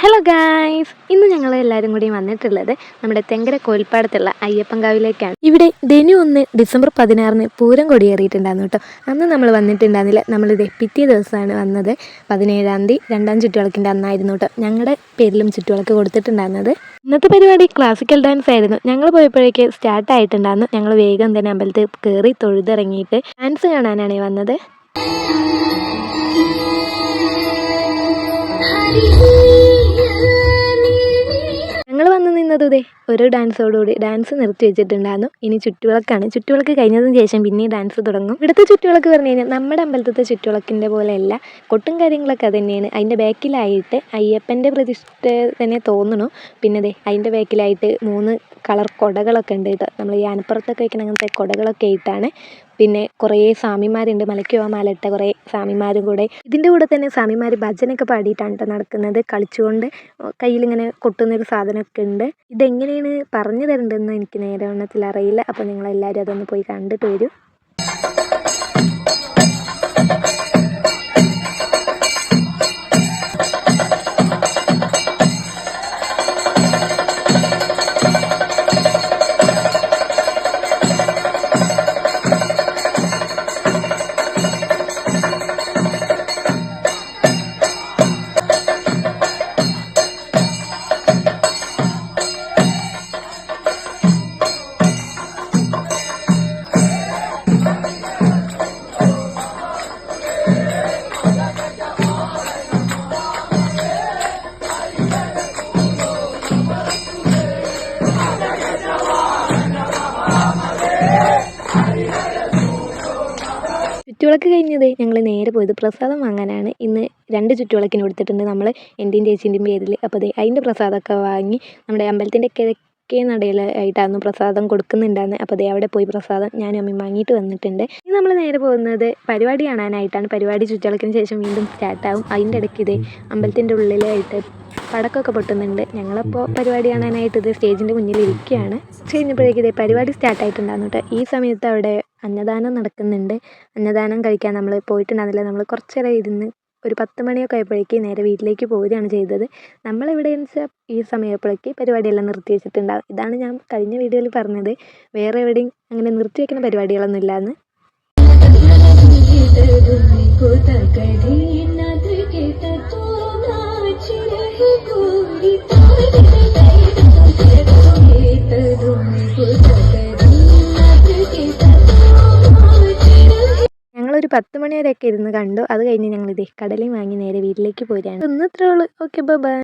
Hello guys, ഇന്ന് ഞങ്ങൾ എല്ലാവരും കൂടി വന്നിട്ടുള്ളത് നമ്മുടെ തെങ്കര കോൽപ്പാടത്തുള്ള അയ്യപ്പൻകാവിലേക്കാണ്. ഇവിടെ ധനു 1 ഡിസംബർ 16 പൂരം കൊടിയേറിയിട്ടുണ്ടായിരുന്നു കേട്ടോ. അന്ന് നമ്മൾ വന്നിട്ടുണ്ടായിരുന്നില്ല. നമ്മളിത് പിറ്റേ ദിവസമാണ് വന്നത്. 17-ാം തീയതി 2ാം ചുറ്റുവിളക്കിൻ്റെ അന്നായിരുന്നു കേട്ടോ ഞങ്ങളുടെ പേരിലും ചുറ്റുവിളക്ക് കൊടുത്തിട്ടുണ്ടായിരുന്നത്. ഇന്നത്തെ പരിപാടി ക്ലാസിക്കൽ ഡാൻസ് ആയിരുന്നു. ഞങ്ങൾ പോയപ്പോഴേക്ക് സ്റ്റാർട്ട് ആയിട്ടുണ്ടായിരുന്നു. ഞങ്ങൾ വേഗം തന്നെ അമ്പലത്തിൽ കയറി തൊഴുതിറങ്ങിയിട്ട് ഡാൻസ് കാണാനാണ് വന്നത്. ഞങ്ങൾ വന്ന് നിന്നതേ ഒരു ഡാൻസോടുകൂടി ഡാൻസ് നിർത്തി വെച്ചിട്ടുണ്ടായിരുന്നു. ഇനി ചുറ്റുവിളക്കാണ്. ചുറ്റുവിളക്ക് കഴിഞ്ഞതിന് ശേഷം പിന്നെ ഡാൻസ് തുടങ്ങും. ഇവിടുത്തെ ചുറ്റുവിളക്ക് പറഞ്ഞു കഴിഞ്ഞാൽ നമ്മുടെ അമ്പലത്തിലത്തെ ചുറ്റുവിളക്കിൻ്റെ പോലെയല്ല, കൊട്ടും കാര്യങ്ങളൊക്കെ അത് തന്നെയാണ്. അതിൻ്റെ ബാക്കിലായിട്ട് അയ്യപ്പൻ്റെ പ്രതിഷ്ഠ തന്നെ തോന്നണു. പിന്നെ അതിൻ്റെ ബാക്കിലായിട്ട് 3 കളർ കുടകളൊക്കെ ഉണ്ട് കേട്ടോ. നമ്മൾ ഈ ആനപ്പുറത്തൊക്കെ വയ്ക്കുന്ന അങ്ങനത്തെ കുടകളൊക്കെ ആയിട്ടാണ്. പിന്നെ കുറേ സ്വാമിമാരുണ്ട്, മലയ്ക്ക് പോകാൻ മാലയിട്ട കുറേ സ്വാമിമാരും കൂടെ. ഇതിൻ്റെ കൂടെ തന്നെ സ്വാമിമാർ ഭജനൊക്കെ പാടിയിട്ടാണ് കേട്ടോ നടക്കുന്നത്. കളിച്ചുകൊണ്ട് കയ്യിലിങ്ങനെ കൊട്ടുന്നൊരു സാധനമൊക്കെ ഉണ്ട്. ഇതെങ്ങനെയാണ് പറഞ്ഞു തരേണ്ടതെന്ന് എനിക്ക് നേരെ വണ്ണത്തിൽ അറിയില്ല. അപ്പോൾ നിങ്ങളെല്ലാവരും അതൊന്ന് പോയി കണ്ടിട്ട് വരും. ചുറ്റുവിളക്ക് കഴിഞ്ഞത് ഞങ്ങൾ നേരെ പോയത് പ്രസാദം വാങ്ങാനാണ്. ഇന്ന് 2 ചുറ്റുവിളക്കിന് കൊടുത്തിട്ടുണ്ട് നമ്മൾ എൻ്റെയും ചേച്ചീൻ്റെയും പേരിൽ. അപ്പോൾ അതിൻ്റെ പ്രസാദമൊക്കെ വാങ്ങി നമ്മുടെ അമ്പലത്തിൻ്റെ കിഴക്കേ നടയിലായിട്ടായിരുന്നു പ്രസാദം കൊടുക്കുന്നുണ്ടായിരുന്നത്. അപ്പോൾ അവിടെ പോയി പ്രസാദം ഞാനും അമ്മയും വാങ്ങിയിട്ട് വന്നിട്ടുണ്ട്. ഇനി നമ്മൾ നേരെ പോകുന്നത് പരിപാടി കാണാനായിട്ടാണ്. പരിപാടി ചുറ്റുവിളക്കിന് ശേഷം വീണ്ടും സ്റ്റാർട്ടാവും. അതിൻ്റെ ഇടയ്ക്ക് അമ്പലത്തിൻ്റെ ഉള്ളിലായിട്ട് പടക്കമൊക്കെ പൊട്ടുന്നുണ്ട്. ഞങ്ങളപ്പോൾ പരിപാടി കാണാനായിട്ട് സ്റ്റേജിൻ്റെ മുന്നിൽ ഇരിക്കുകയാണ്. കഴിഞ്ഞപ്പോഴേക്കും പരിപാടി സ്റ്റാർട്ടായിട്ടുണ്ടായിരുന്നു കേട്ടോ. ഈ സമയത്ത് അവിടെ അന്നദാനം നടക്കുന്നുണ്ട്. അന്നദാനം കഴിക്കാൻ നമ്മൾ പോയിട്ടുണ്ടായിരുന്നില്ല. നമ്മൾ കുറച്ച് നേരം ഇരുന്ന് ഒരു 10 മണിയൊക്കെ ആയപ്പോഴേക്ക് നേരെ വീട്ടിലേക്ക് പോവുകയാണ് ചെയ്തത്. നമ്മളെവിടെയെന്ന് വെച്ചാൽ ഈ സമയപ്പോഴേക്ക് പരിപാടിയെല്ലാം നിർത്തി വെച്ചിട്ടുണ്ടാകും. ഇതാണ് ഞാൻ കഴിഞ്ഞ വീഡിയോയിൽ പറഞ്ഞത്. വേറെ എവിടെയും അങ്ങനെ നിർത്തി വെക്കുന്ന പരിപാടികളൊന്നും ഇല്ലാന്ന്. ഞങ്ങളൊരു 10 മണി വരെയൊക്കെ ഇരുന്ന് കണ്ടു. അത് കഴിഞ്ഞ് ഞങ്ങളിതേ കടലയും വാങ്ങി നേരെ വീട്ടിലേക്ക് പോരുകയാണ്. ഇന്നത്രേ ഉള്ളൂ. Okay, by.